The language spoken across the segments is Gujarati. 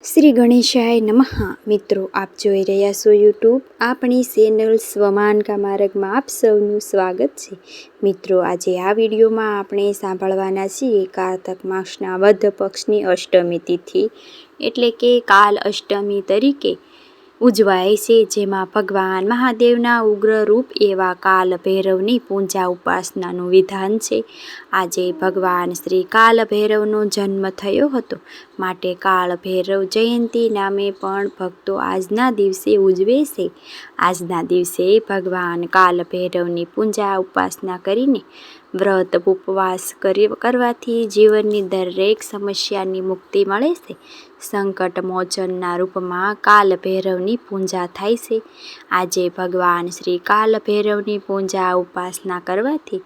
શ્રી ગણેશાય નમઃ. મિત્રો, આપ જોઈ રહ્યા છો યુટ્યુબ આપણી ચેનલ સ્વમાનકા માર્ગમાં આપ સૌનું સ્વાગત છે. મિત્રો, આજે આ વિડીયોમાં આપણે સાંભળવાના છીએ કારતક માસના વદ પક્ષની અષ્ટમી તિથિ એટલે કે કાલ અષ્ટમી તરીકે ઉજવાય છે, જેમાં ભગવાન મહાદેવના ઉગ્ર રૂપ એવા કાલ ભૈરવની પૂજા ઉપાસનાનું વિધાન છે. આજે ભગવાન શ્રી કાલ ભૈરવનો જન્મ થયો હતો, માટે કાળ ભૈરવ જયંતી નામે પણ ભક્તો આજના દિવસે ઉજવે છે. આજના દિવસે ભગવાન કાલ ભૈરવની પૂજા ઉપાસના કરીને વ્રત ઉપવાસ કરવાથી જીવનની દરેક સમસ્યાની મુક્તિ મળે છે. સંકટ મોચનના રૂપમાં કાલ ભૈરવની પૂજા થાય છે. આજે ભગવાન શ્રી કાલ ભૈરવની પૂજા ઉપાસના કરવાથી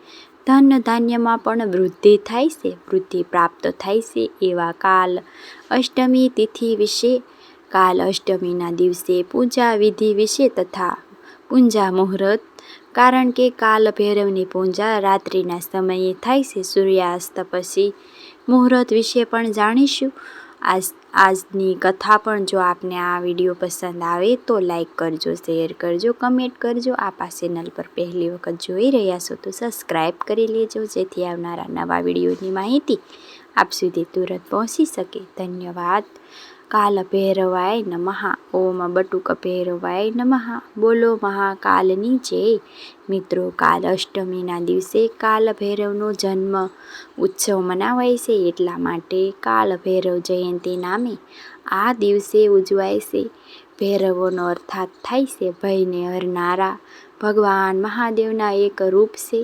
ધન ધાન્યમાં પણ વૃદ્ધિ થાય છે, વૃદ્ધિ પ્રાપ્ત થાય છે. એવા કાલ અષ્ટમી તિથિ વિશે, કાલ અષ્ટમીના દિવસે પૂજા વિધિ વિશે તથા પૂજા મુહૂર્ત, કારણ કે કાલ ભૈરવની પૂજા રાત્રિના સમયે થાય છે, સૂર્યાસ્ત પછી મુહૂર્ત વિશે પણ જાણીશું. આજની કથા પણ જો આપને આ વિડીયો પસંદ આવે તો લાઈક કરજો, શેર કરજો, કમેન્ટ કરજો. આપ આ ચેનલ પર પહેલી વખત જોઈ રહ્યા છો તો સબસ્ક્રાઈબ કરી લેજો, જેથી આવનારા નવા વિડીયોની માહિતી આપ સુધી તુરંત પહોંચી શકે. ધન્યવાદ. કાલ ભૈરવાય નમઃ. ઓમ બટુક ભૈરવાય નમઃ. બોલો મહાકાલની જય. મિત્રો, કાલ અષ્ટમીના દિવસે કાલ ભૈરવનો જન્મ ઉત્સવ મનાવાય છે, એટલા માટે કાલ ભૈરવ જયંતી નામે આ દિવસે ઉજવાય છે. ભૈરવોનો અર્થાત થાય છે ભયને હરનારા. ભગવાન મહાદેવના એક રૂપ છે,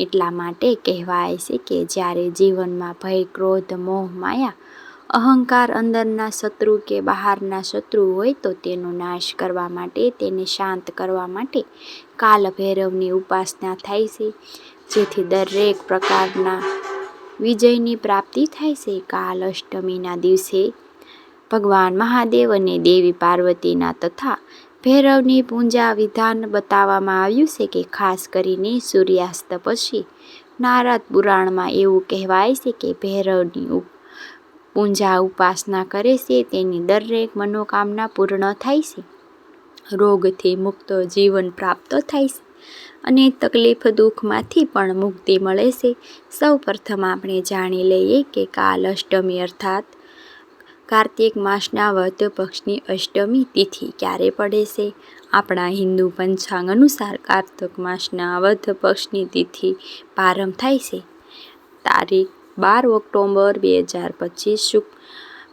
એટલા માટે કહેવાય છે કે જ્યારે જીવનમાં ભય, ક્રોધ, મોહ, માયા, અહંકાર, અંદરના શત્રુ કે બહારના શત્રુ હોય તો તેનો નાશ કરવા માટે, તેને શાંત કરવા માટે કાલ ભૈરવની ઉપાસના થાય છે, જેથી દરેક પ્રકારના વિજયની પ્રાપ્તિ થાય છે. કાલ અષ્ટમીના દિવસે ભગવાન મહાદેવ અને દેવી પાર્વતીના તથા ભૈરવની પૂજા વિધાન બતાવવામાં આવ્યું છે કે ખાસ કરીને સૂર્યાસ્ત પછી. નારદ પુરાણમાં એવું કહેવાય છે કે ભૈરવની પૂજા ઉપાસના કરે છે તેની દરેક મનોકામના પૂર્ણ થાય છે, રોગથી મુક્ત જીવન પ્રાપ્ત થાય છે અને તકલીફ દુઃખમાંથી પણ મુક્તિ મળે છે. સૌ પ્રથમ આપણે જાણી લઈએ કે કાલ અષ્ટમી અર્થાત કાર્તિક માસના વદ પક્ષની અષ્ટમી તિથિ ક્યારે પડે છે. આપણા હિન્દુ પંચાંગ અનુસાર કાર્તિક માસના વદ પક્ષની તિથિ પ્રારંભ થાય છે તારીખ 12 ઓક્ટોબર 2025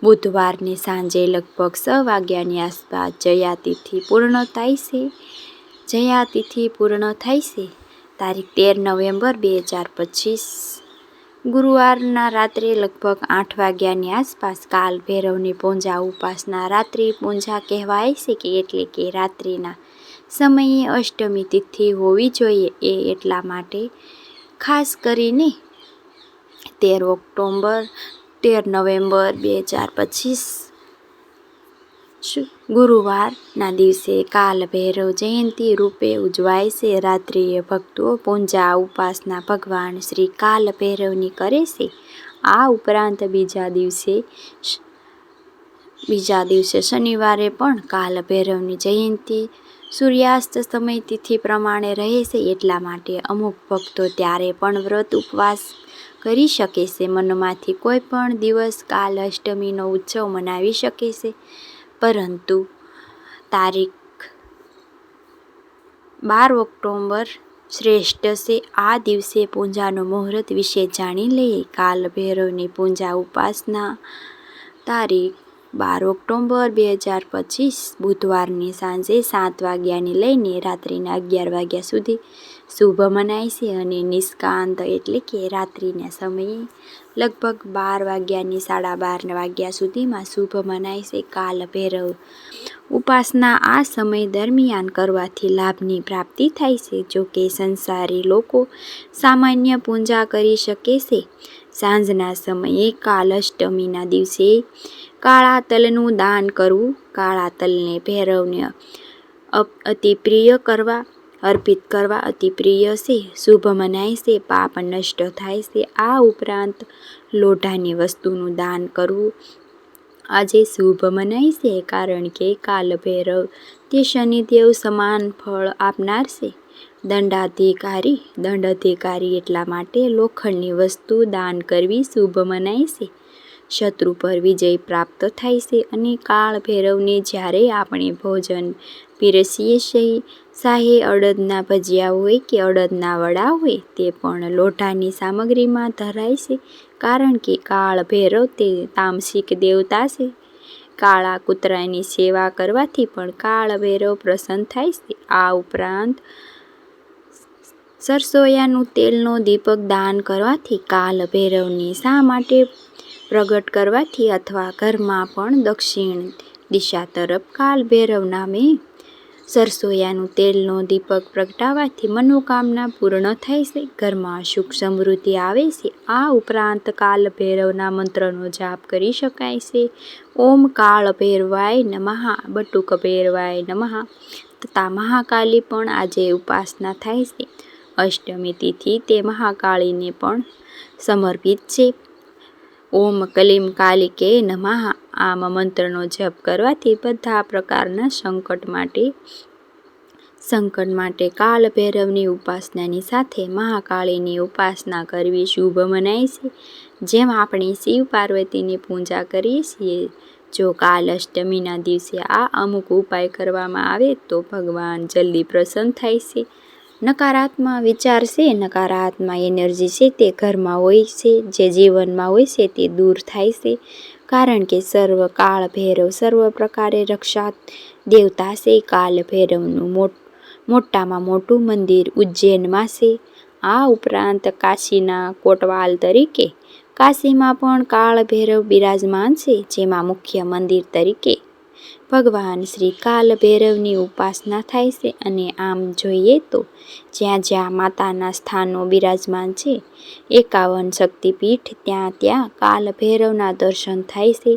બુધવારની સાંજે લગભગ 6 વાગ્યાની આસપાસ જયા તિથિ પૂર્ણ થાય છે. જયા તિથિ પૂર્ણ થાય છે તારીખ 13 નવેમ્બર 2025 ગુરુવારના રાત્રે લગભગ 8 વાગ્યાની આસપાસ. કાલ ભૈરવની પૂજા ઉપાસના રાત્રિ પૂજા કહેવાય છે કે એટલે કે રાત્રિના સમયે અષ્ટમી તિથિ હોવી જોઈએ. એટલા માટે ખાસ કરીને 13 નવેમ્બર 2025 ગુરુવારના દિવસે કાલ ભૈરવ જયંતી રૂપે ઉજવાય છે. રાત્રિએ ભક્તો પૂજા ઉપાસના ભગવાન શ્રી કાલ ભૈરવની કરે છે. આ ઉપરાંત બીજા દિવસે શનિવારે પણ કાલ ભૈરવની જયંતી સૂર્યાસ્ત સમય તિથિ પ્રમાણે રહે છે, એટલા માટે અમુક ભક્તો ત્યારે પણ વ્રત ઉપવાસ કરી શકે છે. મનમાંથી કોઈ પણ દિવસ કાલ અષ્ટમીનો ઉત્સવ મનાવી શકે છે, પરંતુ તારીખ 12 ઓક્ટોબર શ્રેષ્ઠ છે. આ દિવસે પૂજાનો મુહૂર્ત વિશે જાણી લઈએ. કાલ ભૈરવની પૂજા ઉપાસના તારીખ 12 ઓક્ટોબર 2025 બુધવારની સાંજે 7 વાગ્યાની લઈને રાત્રિના 11 વાગ્યા સુધી શુભ મનાય છે અને નિષ્કાંત એટલે કે રાત્રિના સમયે લગભગ 12 વાગ્યાની 12:30 વાગ્યા સુધીમાં શુભ મનાય છે. કાલ ભૈરવ ઉપાસના આ સમય દરમિયાન કરવાથી લાભની પ્રાપ્તિ થાય છે. જો કે સંસારી લોકો સામાન્ય પૂજા કરી શકે છે. સાંજના સમયે કાલ અષ્ટમીના દિવસે કાળા તલનું દાન કરવું. કાળા તલને ભૈરવને અર્પિત કરવા અતિ પ્રિય છે, શુભ મનાય છે, પાપ નષ્ટ થાય છે. આ ઉપરાંત લોઢાની વસ્તુનું દાન કરવું આજે શુભ મનાય છે, કારણ કે કાલ ભૈરવ તે શનિદેવ સમાન ફળ આપનાર છે. દંડાધિકારી એટલા માટે લોખંડની વસ્તુ દાન કરવી શુભ મનાય છે. શત્રુ પર વિજય પ્રાપ્ત થાય છે અને કાળ ભૈરવને જ્યારે આપણે ભોજન પીરસીએ છીએ, ચાહે અડદના ભજીયા હોય કે અડદના વડા હોય, તે પણ લોઢાની સામગ્રીમાં ધરાય છે, કારણ કે કાળ ભૈરવ તે તામસિક દેવતા છે. કાળા કૂતરાની સેવા કરવાથી પણ કાળ ભૈરવ પ્રસન્ન થાય છે. આ ઉપરાંત સરસોયાનું તેલનો દીપક દાન કરવાથી કાલ ભૈરવને શા માટે પ્રગટ કરવાથી અથવા ઘરમાં પણ દક્ષિણ દિશા તરફ કાલ ભૈરવ નામે સરસોયાનું તેલનો દીપક પ્રગટાવવાથી મનોકામના પૂર્ણ થાય છે, ઘરમાં સુખ સમૃદ્ધિ આવે છે. આ ઉપરાંત કાલ ભૈરવના મંત્રનો જાપ કરી શકાય છે. ઓમ કાળ ભૈરવાય નમઃ, બટુક ભૈરવાય નમઃ તથા મહાકાલી પણ આજે ઉપાસના થાય છે. અષ્ટમી તિથિ તે મહાકાળીને પણ સમર્પિત છે. ઓમ કલીમ કાલિકે નમઃ આમ મંત્રનો જપ કરવાથી બધા પ્રકારના સંકટ માટે કાલ ભૈરવની ઉપાસનાની સાથે મહાકાળીની ઉપાસના કરવી શુભ મનાય છે. જેમ આપણે શિવ પાર્વતીની પૂજા કરીએ છીએ, જો કાલ અષ્ટમીના દિવસે આ અમુક ઉપાય કરવામાં આવે તો ભગવાન જલ્દી પ્રસન્ન થાય છે. નકારાત્મક વિચાર છે, નકારાત્મક એનર્જી છે તે ઘરમાં હોય છે, જે જીવનમાં હોય છે તે દૂર થાય છે, કારણ કે કાળ ભૈરવ સર્વ પ્રકારે રક્ષા દેવતા છે. કાલ ભૈરવનું મોટામાં મોટું મંદિર ઉજ્જૈનમાં છે. આ ઉપરાંત કાશીના કોટવાલ તરીકે કાશીમાં પણ કાળ ભૈરવ બિરાજમાન છે, જેમાં મુખ્ય મંદિર તરીકે ભગવાન શ્રી કાલ ભૈરવની ઉપાસના થાય છે. અને આમ જોઈએ તો જ્યાં જ્યાં માતાના સ્થાનો બિરાજમાન છે, 51 શક્તિપીઠ, ત્યાં કાલ ભૈરવના દર્શન થાય છે,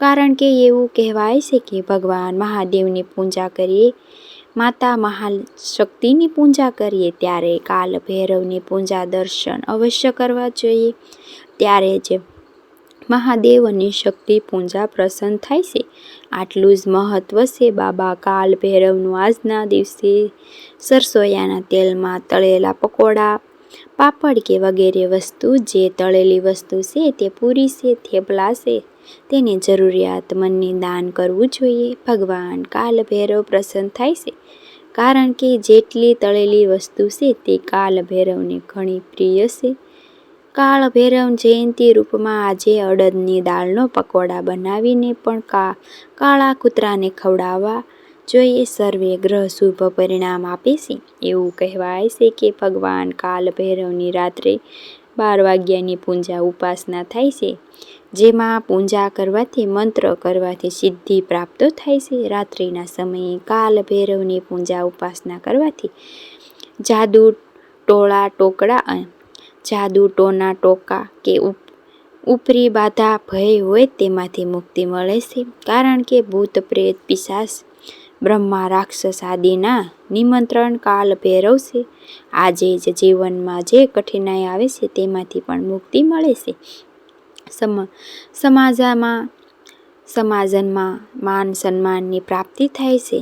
કારણ કે એવું કહેવાય છે કે ભગવાન મહાદેવની પૂજા કરીએ, માતા મહાશક્તિની પૂજા કરીએ ત્યારે કાલ ભૈરવની પૂજા દર્શન અવશ્ય કરવા જોઈએ. ત્યારે જ મહાદેવ અને શક્તિ પૂજા પ્રસન્ન થાય છે. આટલું જ મહત્વ છે બાબા કાલ ભૈરવનું. આજના દિવસે સરસોયાના તેલમાં તળેલા પકોડા, પાપડ કે વગેરે વસ્તુ, જે તળેલી વસ્તુ છે તે પૂરી છે, થેપલા છે, તેને જરૂરિયાતમંદને દાન કરવું જોઈએ. ભગવાન કાલ ભૈરવ પ્રસન્ન થાય છે, કારણ કે જેટલી તળેલી વસ્તુ છે તે કાલ ભૈરવને ઘણી પ્રિય છે. કાળ ભૈરવ જયંતિ રૂપમાં આજે અડદની દાળનો પકોડા બનાવીને પણ કાળા કૂતરાને ખવડાવવા જોઈએ. સર્વે ગ્રહ શુભ પરિણામ આપે છે. એવું કહેવાય છે કે ભગવાન કાલ ભૈરવની રાત્રે 12 વાગ્યાની પૂજા ઉપાસના થાય છે, જેમાં પૂજા કરવાથી મંત્ર કરવાથી સિદ્ધિ પ્રાપ્ત થાય છે. રાત્રિના સમયે કાલ ભૈરવની પૂજા ઉપાસના કરવાથી જાદુ ટોના ટોકા કે ઉપરી બાધા ભય હોય તેમાંથી મુક્તિ મળે છે, કારણ કે ભૂત પ્રેત પિશાચ બ્રહ્મા રાક્ષસ આદિના નિમંત્રણ કાલ ભૈરવ છે. આજે જ જીવનમાં જે કઠિનાઈ આવે છે તેમાંથી પણ મુક્તિ મળે છે. સમાજમાં માન સન્માનની પ્રાપ્તિ થાય છે.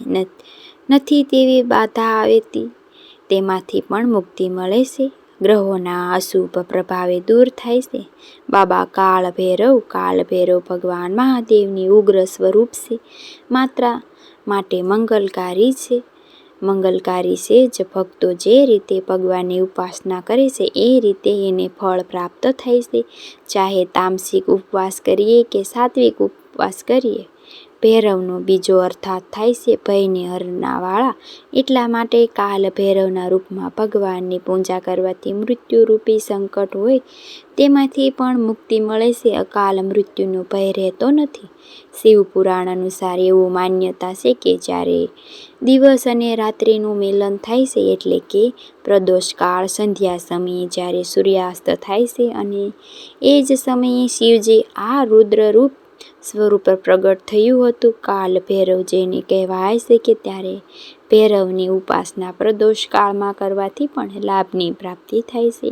નથી તેવી બાધા આવતી તેમાંથી પણ મુક્તિ મળે છે. ગ્રહોના અશુભ પ્રભાવે દૂર થાય છે. બાબા કાળ ભૈરવ ભગવાન મહાદેવની ઉગ્ર સ્વરૂપ છે. માટે મંગલકારી છે. જ ભક્તો જે રીતે ભગવાનની ઉપાસના કરે છે એ રીતે એને ફળ પ્રાપ્ત થાય છે. ચાહે તામસિક ઉપવાસ કરીએ કે સાત્વિક ઉપવાસ કરીએ, ભૈરવનો બીજો અર્થાત થાય છે ભયને હરનાવાળા. એટલા માટે કાલ ભૈરવના રૂપમાં ભગવાનની પૂજા કરવાથી મૃત્યુરૂપી સંકટ હોય તેમાંથી પણ મુક્તિ મળે છે. અકાલ મૃત્યુનો ભય રહેતો નથી. શિવ પુરાણ અનુસાર એવું માન્યતા છે કે જ્યારે દિવસ અને રાત્રિનું મિલન થાય છે, એટલે કે પ્રદોષકાળ સંધ્યા સમયે જ્યારે સૂર્યાસ્ત થાય છે, અને એ જ સમયે શિવજી આ રુદ્રરૂપ સ્વરૂપ પ્રગટ થયું હતું. કાલ ભૈરવ જેને કહેવાય છે કે ત્યારે ભૈરવની ઉપાસના પ્રદોષકાળમાં કરવાથી પણ લાભની પ્રાપ્તિ થાય છે,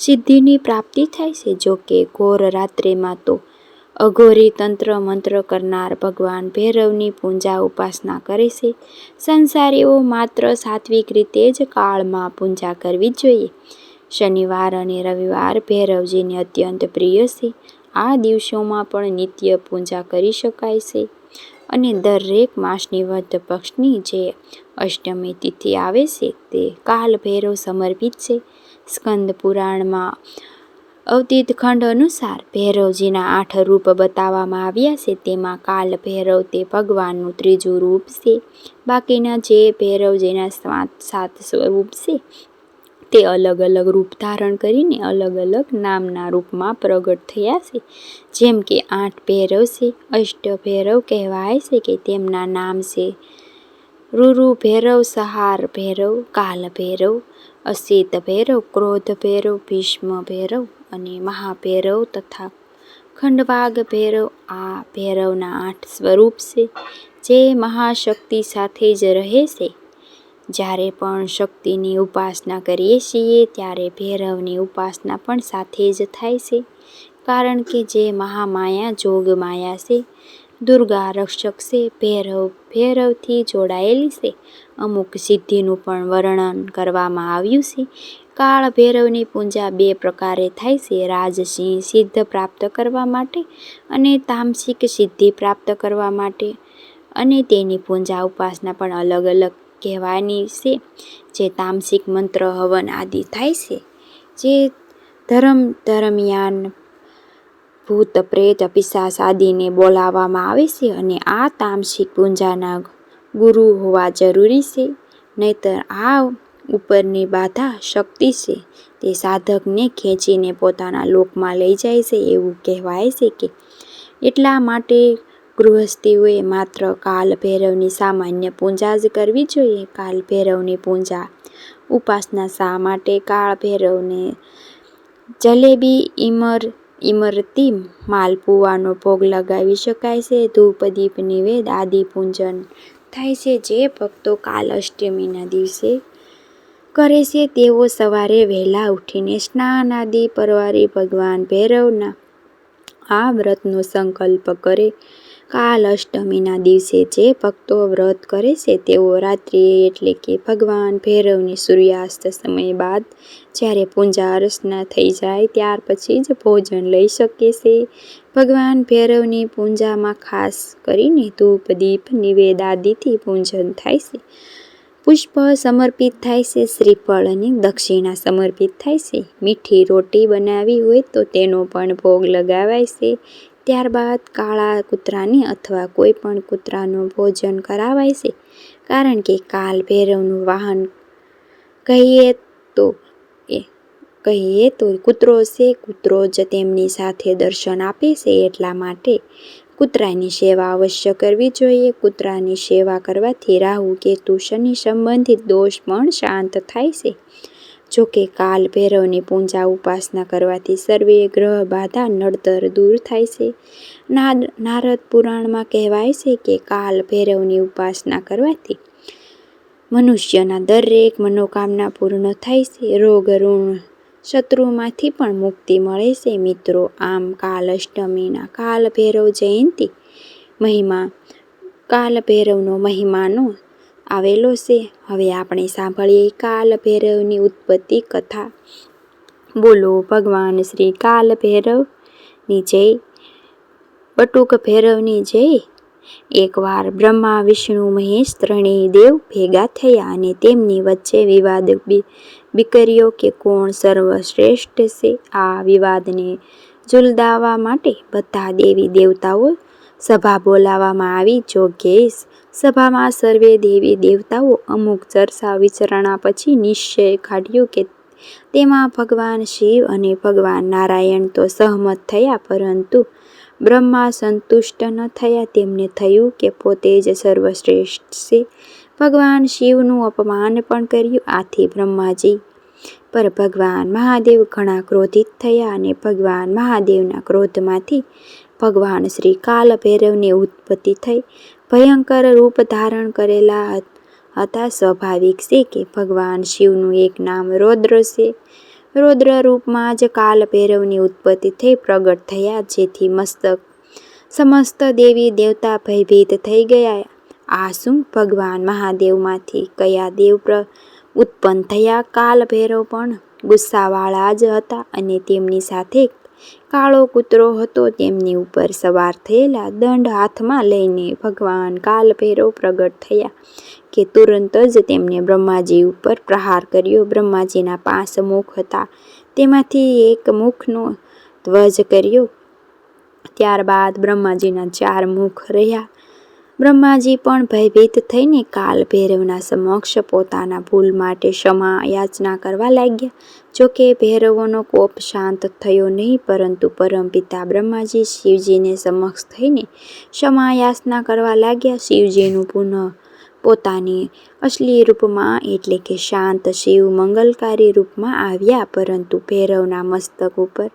સિદ્ધિની પ્રાપ્તિ થાય છે. જો કે ઘોર રાત્રિમાં તો અઘોરી તંત્ર મંત્ર કરનાર ભગવાન ભૈરવની પૂજા ઉપાસના કરે છે. સંસારીઓ માત્ર સાત્વિક રીતે જ કાળમાં પૂજા કરવી જોઈએ. શનિવાર અને રવિવાર ભૈરવજીને અત્યંત પ્રિય છે. આ દિવસોમાં પણ નિત્ય પૂજા કરી શકાય છે અને દરેક માસની વદ પક્ષની જે અષ્ટમી તિથિ આવે છે તે કાલ ભૈરવ સમર્પિત છે. સ્કંદ પુરાણમાં અવતીત ખંડ અનુસાર ભૈરવજીના 8 રૂપ બતાવવામાં આવ્યા છે. તેમાં કાલ ભૈરવ તે ભગવાનનું ત્રીજું રૂપ છે. બાકીના જે ભૈરવજીના 7 સ્વરૂપ છે તે અલગ અલગ રૂપ ધારણ કરીને અલગ અલગ નામના રૂપમાં પ્રગટ થયા છે. જેમ કે 8 ભૈરવ છે. અષ્ટ ભૈરવ કહેવાય છે કે તેમના નામ છે રુરુ ભૈરવ, સહાર ભૈરવ, કાલ ભૈરવ, અસિત ભૈરવ, ક્રોધ ભૈરવ, ભીષ્મ ભૈરવ અને મહાભૈરવ તથા ખંડવાગ ભૈરવ. આ ભૈરવના 8 સ્વરૂપ છે જે મહાશક્તિ સાથે જ રહે છે. જ્યારે પણ શક્તિની ઉપાસના કરીએ છીએ ત્યારે ભૈરવની ઉપાસના પણ સાથે જ થાય છે. કારણ કે જે મહામાયા જોગમાયા છે, દુર્ગા રક્ષક છે, ભૈરવથી જોડાયેલી છે. અમુક સિદ્ધિનું પણ વર્ણન કરવામાં આવ્યું છે. કાળ ભૈરવની પૂજા 2 પ્રકારે થાય છે. રાજસિંહ સિદ્ધ પ્રાપ્ત કરવા માટે અને તામસિક સિદ્ધિ પ્રાપ્ત કરવા માટે. અને તેની પૂજા ઉપાસના પણ અલગ અલગ કહેવાની છે. જે તામસિક મંત્ર હવન આદિ થાય છે. જે ધર્મ દરમિયાન ભૂત પ્રેત પિશાચ આદિને બોલાવવામાં આવે છે અને આ તામસિક પૂજાના ગુરુ હોવા જરૂરી છે. નહીતર આ ઉપરની બાધા શક્તિ છે તે સાધકને ખેંચીને પોતાના લોકમાં લઈ જાય છે એવું કહેવાય છે કે એટલા માટે ગૃહસ્થીઓએ માત્ર કાલ ભૈરવની સામાન્ય પૂજા જ કરવી જોઈએ. કાલ ભૈરવની પૂજા ઉપાસના શા માટે? કાળ ભૈરવને જલેબી, ઇમરતી, માલપુવાનો ભોગ લગાવી શકાય છે. ધૂપ દીપ નિવેદ આદિ પૂજન થાય છે. જે ભક્તો કાલ અષ્ટમીના દિવસે કરે છે તેઓ સવારે વહેલા ઉઠીને સ્નાન આદિ પરવારી ભગવાન ભૈરવના આ વ્રતનો સંકલ્પ કરે. કાલ અષ્ટમીના દિવસે જે ભક્તો વ્રત કરે છે તેઓ રાત્રિએ એટલે કે ભગવાન ભૈરવની સૂર્યાસ્ત સમય બાદ જ્યારે પૂજા અર્ચના થઈ જાય ત્યાર પછી જ ભોજન લઈ શકે છે. ભગવાન ભૈરવની પૂજામાં ખાસ કરીને ધૂપ દીપ નિવેદ આદિથી પૂજન થાય છે. પુષ્પ સમર્પિત થાય છે. શ્રીફળ અને દક્ષિણા સમર્પિત થાય છે. મીઠી રોટી બનાવી હોય તો તેનો પણ ભોગ લગાવાય છે. ત્યારબાદ કાળા કૂતરાને અથવા કોઈ પણ કૂતરાનું ભોજન કરાવાય છે. કારણ કે કાલ ભૈરવનું વાહન કહીએ તો કૂતરો છે. કૂતરો જ તેમની સાથે દર્શન આપે છે. એટલા માટે કૂતરાની સેવા અવશ્ય કરવી જોઈએ. કૂતરાની સેવા કરવાથી રાહુ કેતુ શનિ સંબંધિત દોષ પણ શાંત થાય છે. જોકે કાલ ભૈરવની પૂજા ઉપાસના કરવાથી સર્વે ગ્રહ બાધા નડતર દૂર થાય છે. નારદ પુરાણમાં કહેવાય છે કે કાલ ભૈરવની ઉપાસના કરવાથી મનુષ્યના દરેક મનોકામના પૂર્ણ થાય છે. રોગ ઋણ શત્રુમાંથી પણ મુક્તિ મળે છે. મિત્રો, આમ કાલ અષ્ટમીના કાલ ભૈરવ જયંતિ કાલ ભૈરવનો મહિમાનો આવેલો છે. હવે આપણે સાંભળીએ કાલ ભૈરવની ઉત્પત્તિ કથા. બોલો ભગવાન શ્રી કાલ ભૈરવની જય. બટુક ભૈરવની જય. એકવાર બ્રહ્મા વિષ્ણુ મહેશ ત્રણેય દેવ ભેગા થયા અને તેમની વચ્ચે વિવાદ બીકર્યો કે કોણ સર્વશ્રેષ્ઠ છે. આ વિવાદને સુલઝાવવા માટે બધા દેવી દેવતાઓ સભા બોલાવવામાં આવી. જોકે સભામાં સર્વે દેવી દેવતાઓ અમુક ચર્ચા વિચારણા પછી નિશ્ચય કાઢ્યો કે તેમાં ભગવાન શિવ અને ભગવાન નારાયણ તો સહમત થયા, પરંતુ બ્રહ્મા સંતુષ્ટ ન થયા. તેમને થયું કે પોતે જ સર્વશ્રેષ્ઠ છે. ભગવાન શિવનું અપમાન પણ કર્યું. આથી બ્રહ્માજી પર ભગવાન મહાદેવ ઘણા ક્રોધિત થયા અને ભગવાન મહાદેવના ક્રોધમાંથી ભગવાન શ્રી કાલ ભૈરવની ઉત્પત્તિ થઈ. ભયંકર રૂપ ધારણ કરેલા હતા. સ્વાભાવિક છે કે ભગવાન શિવનું એક નામ રૌદ્ર છે. રૌદ્ર રૂપમાં જ કાલ ભૈરવની ઉત્પત્તિ થઈ પ્રગટ થયા. જેથી મસ્તક સમસ્ત દેવી દેવતા ભયભીત થઈ ગયા. આ શું? ભગવાન મહાદેવમાંથી કયા દેવ ઉત્પન્ન થયા? કાલ ભૈરવ પણ ગુસ્સાવાળા જ હતા અને તેમની સાથે કાળો કૂતરો હતો. તેમની ઉપર સવાર થયેલા દંડ હાથમાં લઈને ભગવાન કાલ ભૈરવ પ્રગટ થયા કે તુરંત જ તેમને બ્રહ્માજી ઉપર પ્રહાર કર્યો. બ્રહ્માજીના 5 મુખ હતા, તેમાંથી એક મુખનો ધ્વજ કર્યો. ત્યારબાદ બ્રહ્માજીના 4 મુખ રહ્યા. બ્રહ્માજી પણ ભયભીત થઈને કાલ ભૈરવના સમક્ષ પોતાના ભૂલ માટે ક્ષમા યાચના કરવા લાગ્યા. જોકે ભૈરવોનો કોપ શાંત થયો નહીં, પરંતુ પરમપિતા બ્રહ્માજી શિવજીને સમક્ષ થઈને ક્ષમા યાચના કરવા લાગ્યા. શિવજીનું પુનઃ પોતાની અસલી રૂપમાં એટલે કે શાંત શિવ મંગલકારી રૂપમાં આવ્યા, પરંતુ ભૈરવના મસ્તક ઉપર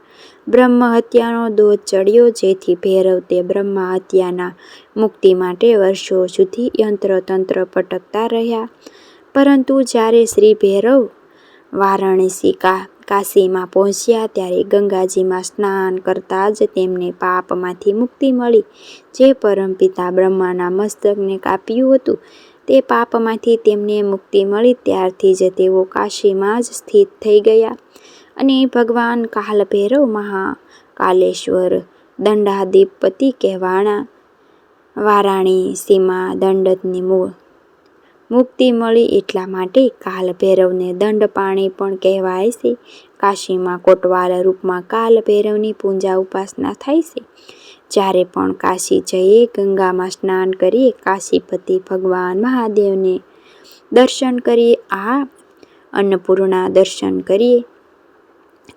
બ્રહ્મ હત્યાનો દોષ ચડ્યો, જેથી ભૈરવ તે બ્રહ્મ હત્યાના મુક્તિ માટે વર્ષો સુધી યંત્ર તંત્ર પટકતા રહ્યા. પરંતુ જ્યારે શ્રી ભૈરવ વારાણસી કાશીમાં પહોંચ્યા ત્યારે ગંગાજીમાં સ્નાન કરતા જ તેમને પાપમાંથી મુક્તિ મળી. જે પરમપિતા બ્રહ્માના મસ્તકને કાપ્યું હતું તે પાપમાંથી તેમને મુક્તિ મળી. ત્યારથી જ તેઓ કાશીમાં જ સ્થિત થઈ ગયા અને ભગવાન કાલ ભૈરવ મહાકાલેશ્વર દંડાધિપતિ કહેવાણા. વારાણસીમાં દંડની મુક્તિ મળી એટલા માટે કાલ ભૈરવને દંડપાણી પણ કહેવાય છે. કાશીમાં કોટવાલ રૂપમાં કાલ ભૈરવની પૂજા ઉપાસના થાય છે. જ્યારે પણ કાશી જઈએ, ગંગામાં સ્નાન કરીએ, કાશીપતિ ભગવાન મહાદેવને દર્શન કરીએ, અન્નપૂર્ણા દર્શન કરીએ,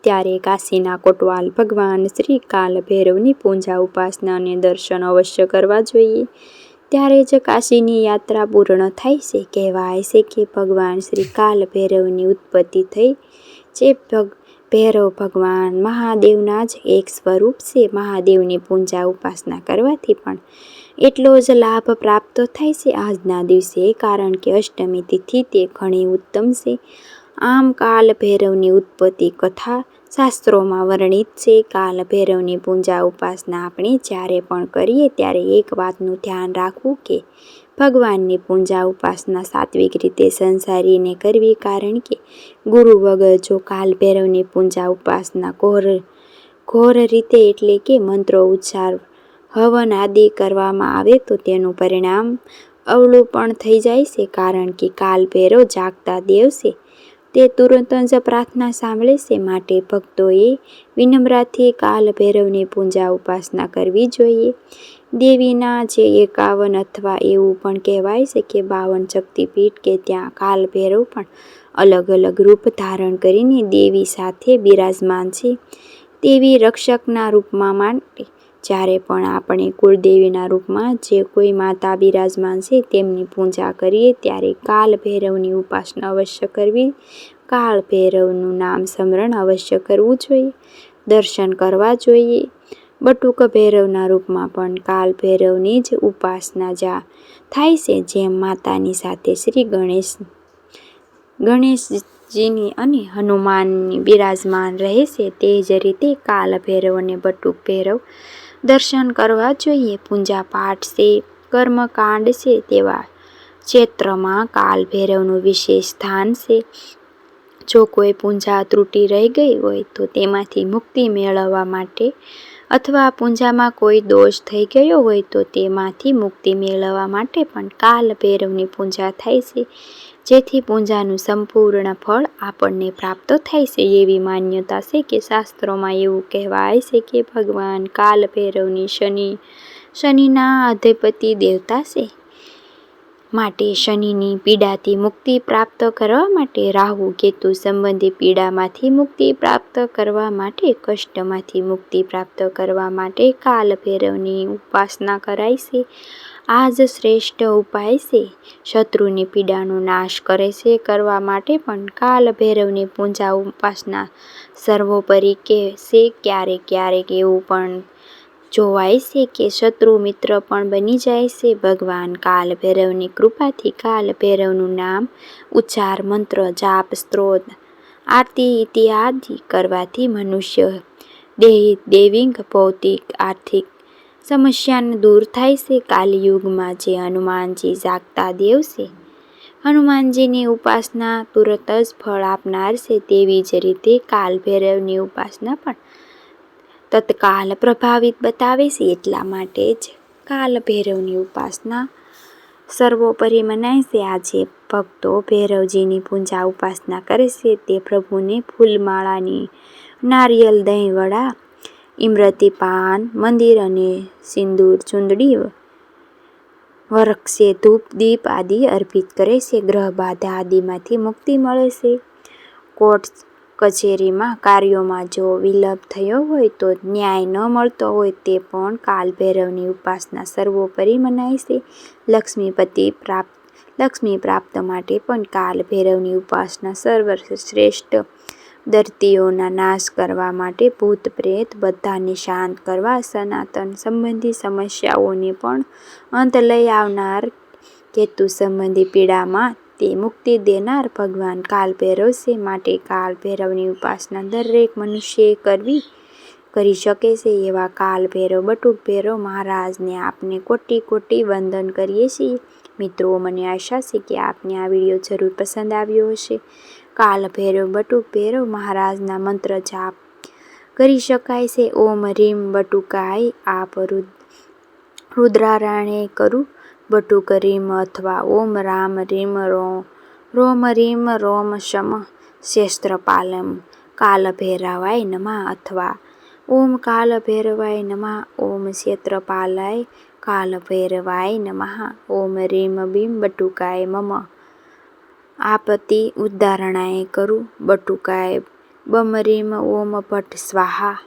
ત્યારે કાશીના કોટવાલ ભગવાન શ્રી કાલ ભૈરવની પૂજા ઉપાસના અને દર્શન અવશ્ય કરવા જોઈએ. ત્યારે જ કાશીની યાત્રા પૂર્ણ થાય છે. કહેવાય છે કે ભગવાન શ્રી કાલ ભૈરવની ઉત્પત્તિ થઈ છે. ભૈરવ ભગવાન મહાદેવના જ એક સ્વરૂપ છે. મહાદેવની પૂજા ઉપાસના કરવાથી પણ એટલો જ લાભ પ્રાપ્ત થાય છે આજના દિવસે, કારણ કે અષ્ટમી તિથિ તે ઘણી ઉત્તમ છે. આમ કાલ ભૈરવની ઉત્પત્તિ કથા શાસ્ત્રોમાં વર્ણિત છે. કાલ ભૈરવની પૂજા ઉપાસના આપણે જ્યારે પણ કરીએ ત્યારે એક વાતનું ધ્યાન રાખવું કે ભગવાનની પૂજા ઉપાસના સાત્વિક રીતે સંસારીને કરવી, કારણ કે ગુરુ વગર જો કાલ ભૈરવની પૂજા ઉપાસના ઘોર રીતે એટલે કે મંત્રો ઉચ્ચાર હવન આદિ કરવામાં આવે તો તેનું પરિણામ અવળું પણ થઈ જાય છે, કારણ કે કાલ ભૈરવ જાગતા દેવ છે. તે તુરંત જ પ્રાર્થના સાંભળે છે. માટે ભક્તોએ વિનમ્રતાથી કાલ ભૈરવની પૂજા ઉપાસના કરવી જોઈએ. દેવીના જે 51 અથવા એવું પણ કહેવાય છે કે 52 શક્તિપીઠ કે ત્યાં કાલ ભૈરવ પણ અલગ અલગ રૂપ ધારણ કરીને દેવી સાથે બિરાજમાન છે. દેવી રક્ષકના રૂપમાં માટે જ્યારે પણ આપણે કુળદેવીના રૂપમાં જે કોઈ માતા બિરાજમાન છે તેમની પૂજા કરીએ ત્યારે કાલ ભૈરવની ઉપાસના અવશ્ય કરવી. કાળ ભૈરવનું નામ સ્મરણ અવશ્ય કરવું જોઈએ, દર્શન કરવા જોઈએ. બટુક ભૈરવના રૂપમાં પણ કાલ ભૈરવની જ ઉપાસના થાય છે. જેમ માતાની સાથે શ્રી ગણેશજીની અને હનુમાનની બિરાજમાન રહે છે, તે જ રીતે કાલ ભૈરવ અને બટુક ભૈરવ દર્શન કરવા જોઈએ. પૂજા પાઠ છે, કર્મકાંડ છે તેવા ક્ષેત્રમાં કાલ ભૈરવનું વિશેષ સ્થાન છે. જો કોઈ પૂજા ત્રુટિ રહી ગઈ હોય તો તેમાંથી મુક્તિ મેળવવા માટે અથવા પૂજામાં કોઈ દોષ થઈ ગયો હોય તો તેમાંથી મુક્તિ મેળવવા માટે પણ કાલ ભૈરવની પૂજા થાય છે, જેથી પૂજાનું સંપૂર્ણ ફળ આપણને પ્રાપ્ત થાય છે. એવી માન્યતા છે કે શાસ્ત્રોમાં એવું કહેવાય છે કે ભગવાન કાલ ભૈરવની શનિના અધિપતિ દેવતા છે. માટે શનિની પીડાથી મુક્તિ પ્રાપ્ત કરવા માટે, રાહુ કેતુ સંબંધી પીડામાંથી મુક્તિ પ્રાપ્ત કરવા માટે, કષ્ટમાંથી મુક્તિ પ્રાપ્ત કરવા માટે કાલ ભૈરવની ઉપાસના કરાય છે. આ જ શ્રેષ્ઠ ઉપાય છે. શત્રુની પીડાનો નાશ કરે છે. કરવા માટે પણ કાલ ભૈરવની પૂજા ઉપાસના સર્વોપરી છે. ક્યારેક એવું પણ જોવાય છે કે શત્રુ મિત્ર પણ બની જાય છે. ભગવાન કાલ ભૈરવની કૃપાથી કાલ ભૈરવનું નામ ઉચ્ચાર, મંત્ર જાપ, સ્ત્રોત, આરતી ઇત્યાદિ કરવાથી મનુષ્ય દૈવિક, ભૌતિક, આર્થિક સમસ્યાને દૂર થાય છે. કાલયુગમાં જે હનુમાનજી જાગતા દેવ છે, હનુમાનજીની ઉપાસના તુરત જ ફળ આપનાર છે. તેવી જ રીતે કાલ ભૈરવની ઉપાસના પણ તત્કાલ પ્રભાવિત બતાવે છે. એટલા માટે જ કાલ ભૈરવની ઉપાસના સર્વોપરી મનાય છે. આજે ભક્તો ભૈરવજીની પૂજા ઉપાસના કરે છે. તે પ્રભુને ફૂલમાળાની, નારિયેલ, દહીં વડા, ઇમરતી પાન, મંદિર અને સિંદૂર ચૂંદડી વરખશે, ધૂપ દીપ આદિ અર્પિત કરે છે. ગ્રહ બાધા આદિમાંથી મુક્તિ મળે છે. કોર્ટ કચેરીમાં કાર્યોમાં જો વિલંબ થયો હોય તો ન્યાય ન મળતો હોય તે પણ કાલ ભૈરવની ઉપાસના સર્વોપરી મનાય છે. લક્ષ્મી પ્રાપ્ત માટે પણ કાલ ભૈરવની ઉપાસના સર્વશ્રેષ્ઠ. દર્દીઓના નાશ કરવા માટે, ભૂત પ્રેત બધાને શાંત કરવા, સનાતન સંબંધી સમસ્યાઓને પણ અંત લઈ આવનાર, કેતુ સંબંધી પીડામાં તે મુક્તિ દેનાર ભગવાન કાલ ભૈરવ છે. માટે કાલ ભૈરવની ઉપાસના દરેક મનુષ્યએ કરી શકે છે. એવા કાલ ભૈરવ બટુક ભૈરવ મહારાજને આપને કોટી કોટી વંદન કરીએ છીએ. મિત્રો, મને આશા છે કે આપને આ વિડીયો જરૂર પસંદ આવ્યો હશે. કાલ ભૈરવ બટુક ભૈરવ મહારાજના મંત્ર જાપ કરી શકાય છે. ઓમ રીમ બટુકાય આપ રુદ્રારાયણે કરું બટુક રીમ, અથવા ઓમ રામ રીમ રોમ રીમ રોમ શમ શસ્ત્રપાલમ કાલ ભૈરવાય નમઃ, અથવા ઓમ કાલ ભૈરવાય નમઃ, ઓમ ક્ષેત્રપાલાય કાલ ભૈરવાય નમઃ, ઓમ રીમ બીમ બટુકાય મમ આપત્તિ ઉદ્ધારણાય કરું બટુકાય બમ રીમ ઓમ ભટ્ટ સ્વાહા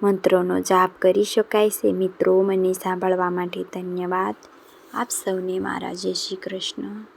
મંત્રોનો જાપ કરી શકાય છે. મિત્રો, મને સાંભળવા માટે ધન્યવાદ. આપ સૌને મારા જય શ્રી કૃષ્ણ.